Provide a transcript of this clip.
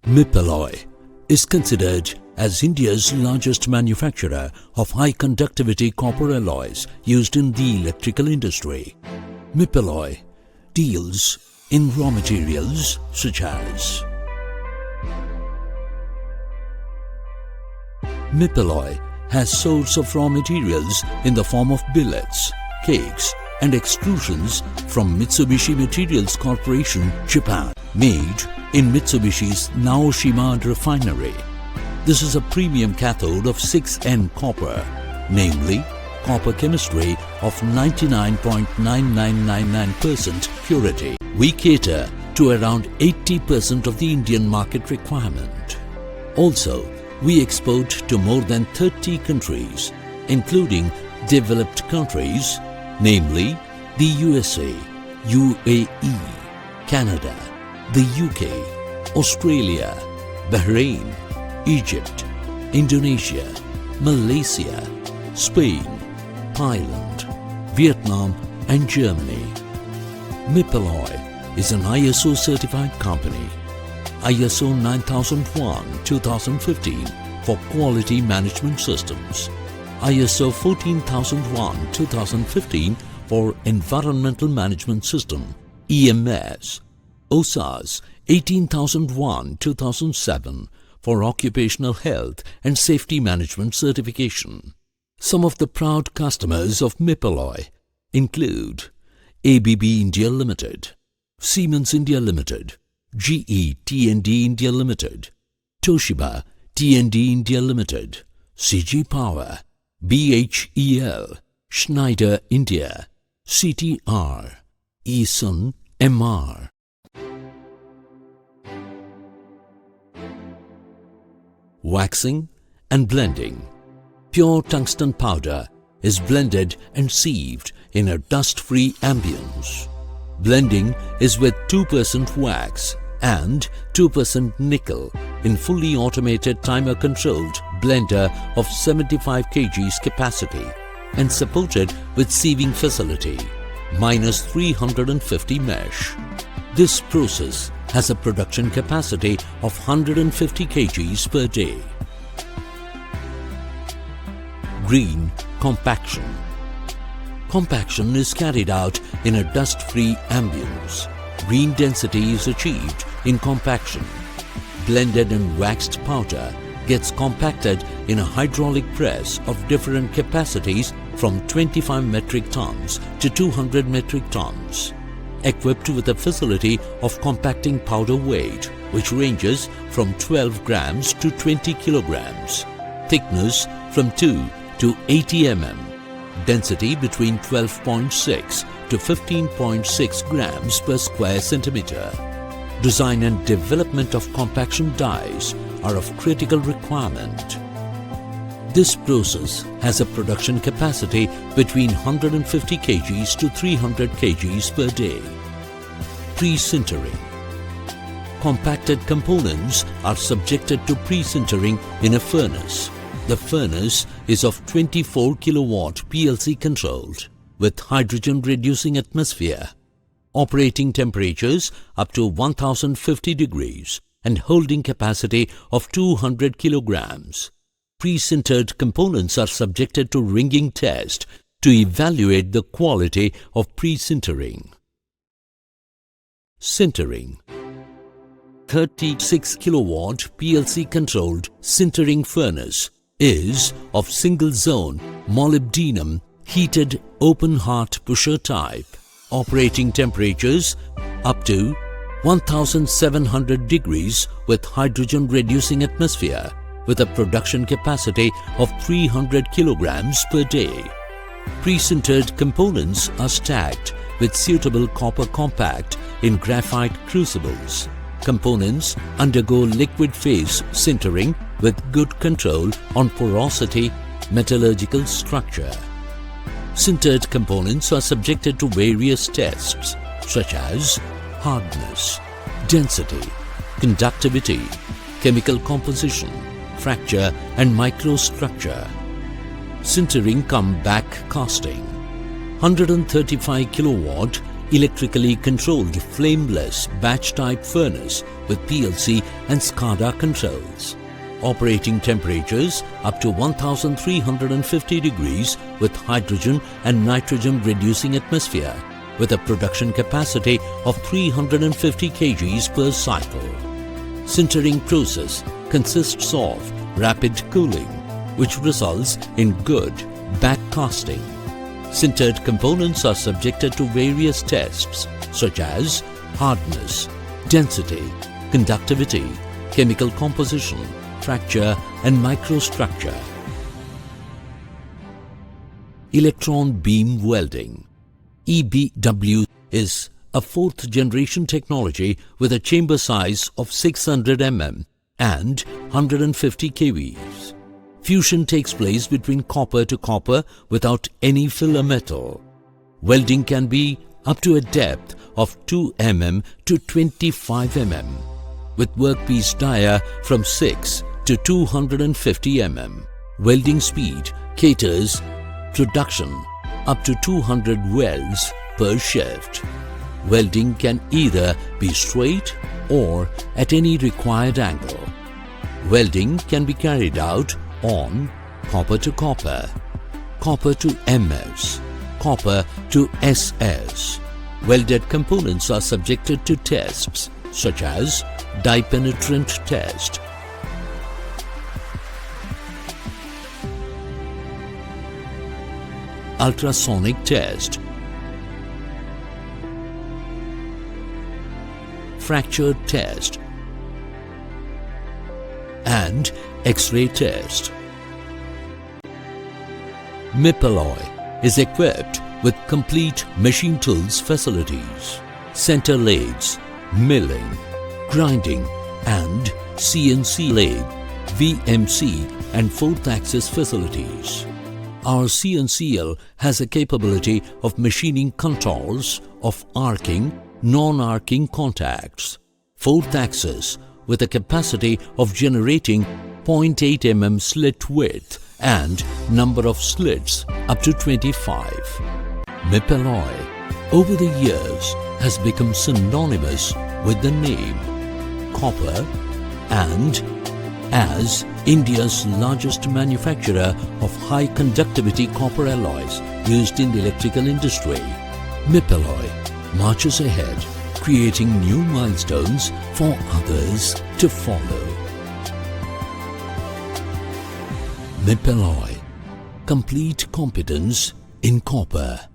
Mipalloy is considered as India's largest manufacturer of high-conductivity copper alloys used in the electrical industry. Mipalloy deals in raw materials such as Mipalloy has source of raw materials in the form of billets, cakes and extrusions from Mitsubishi Materials Corporation, Japan, made in Mitsubishi's Naoshima refinery. This is a premium cathode of 6N copper, namely copper chemistry of 99.9999% purity. We cater to around 80% of the Indian market requirement. Also, we export to more than 30 countries, including developed countries, namely the USA, UAE, Canada, the UK, Australia, Bahrain, Egypt, Indonesia, Malaysia, Spain, Thailand, Vietnam and Germany. Mipalloy is an ISO certified company, ISO 9001-2015 for quality management systems, ISO 14001-2015 for environmental management system, EMS, OSAS 18001-2007 for occupational health and safety management certification. Some of the proud customers of Mipalloy include ABB India Limited, Siemens India Limited, GE T&D India Limited, Toshiba T&D India Limited, CG Power, BHEL, Schneider India, CTR, Eason MR. Waxing and blending. Pure tungsten powder is blended and sieved in a dust-free ambience. Blending is with 2% wax and 2% nickel in fully automated timer-controlled blender of 75 kg capacity and supported with sieving facility, minus 350 mesh. This process has a production capacity of 150 kg per day. Green compaction. Compaction is carried out in a dust-free ambience. Green density is achieved in compaction. Blended and waxed powder gets compacted in a hydraulic press of different capacities from 25 metric tons to 200 metric tons. Equipped with a facility of compacting powder weight, which ranges from 12 grams to 20 kilograms. Thickness from 2 to 80 mm. Density between 12.6 to 15.6 grams per square centimeter. Design and development of compaction dies are of critical requirement. This process has a production capacity between 150 kg to 300 kg per day. Pre-sintering. Compacted components are subjected to pre-sintering in a furnace. The furnace is of 24 kilowatt PLC controlled with hydrogen reducing atmosphere. Operating temperatures up to 1050 degrees and holding capacity of 200 kilograms. Pre-sintered components are subjected to ringing test to evaluate the quality of pre-sintering. Sintering. 36 kilowatt PLC controlled sintering furnace is of single zone molybdenum heated open heart pusher type. Operating temperatures up to 1700 degrees with hydrogen reducing atmosphere with a production capacity of 300 kilograms per day. Pre-sintered components are stacked with suitable copper compact in graphite crucibles. Components undergo liquid phase sintering with good control on porosity, metallurgical structure. Sintered components are subjected to various tests such as hardness, density, conductivity, chemical composition, fracture and microstructure. Sintering cum back casting. 135 kilowatt electrically controlled flameless batch-type furnace with PLC and SCADA controls. Operating temperatures up to 1350 degrees with hydrogen and nitrogen reducing atmosphere, with a production capacity of 350 kgs per cycle. Sintering process consists of rapid cooling, which results in good back casting. Sintered components are subjected to various tests such as hardness, density, conductivity, chemical composition, fracture and microstructure. Electron beam welding (EBW) is a fourth generation technology with a chamber size of 600 mm and 150 kV. Fusion takes place between copper to copper without any filler metal. Welding can be up to a depth of 2 mm to 25 mm, with workpiece dia from 6 to 250 mm. Welding speed caters production up to 200 welds per shift. Welding can either be straight or at any required angle. Welding can be carried out on copper to copper, copper to MS, copper to SS. Welded components are subjected to tests such as die penetrant test, ultrasonic test, fracture test, and X-ray test. Mipalloy is equipped with complete machine tools facilities, center lathes, milling, grinding and CNC lathe, VMC and fourth axis facilities. Our CNCL has a capability of machining contours of arcing, non-arcing contacts, fourth axis with a capacity of generating 0.8 mm slit width and number of slits up to 25. Mipalloy over the years has become synonymous with the name copper and as India's largest manufacturer of high conductivity copper alloys used in the electrical industry. Mipalloy marches ahead, creating new milestones for others to follow. Mipalloy, complete competence in copper.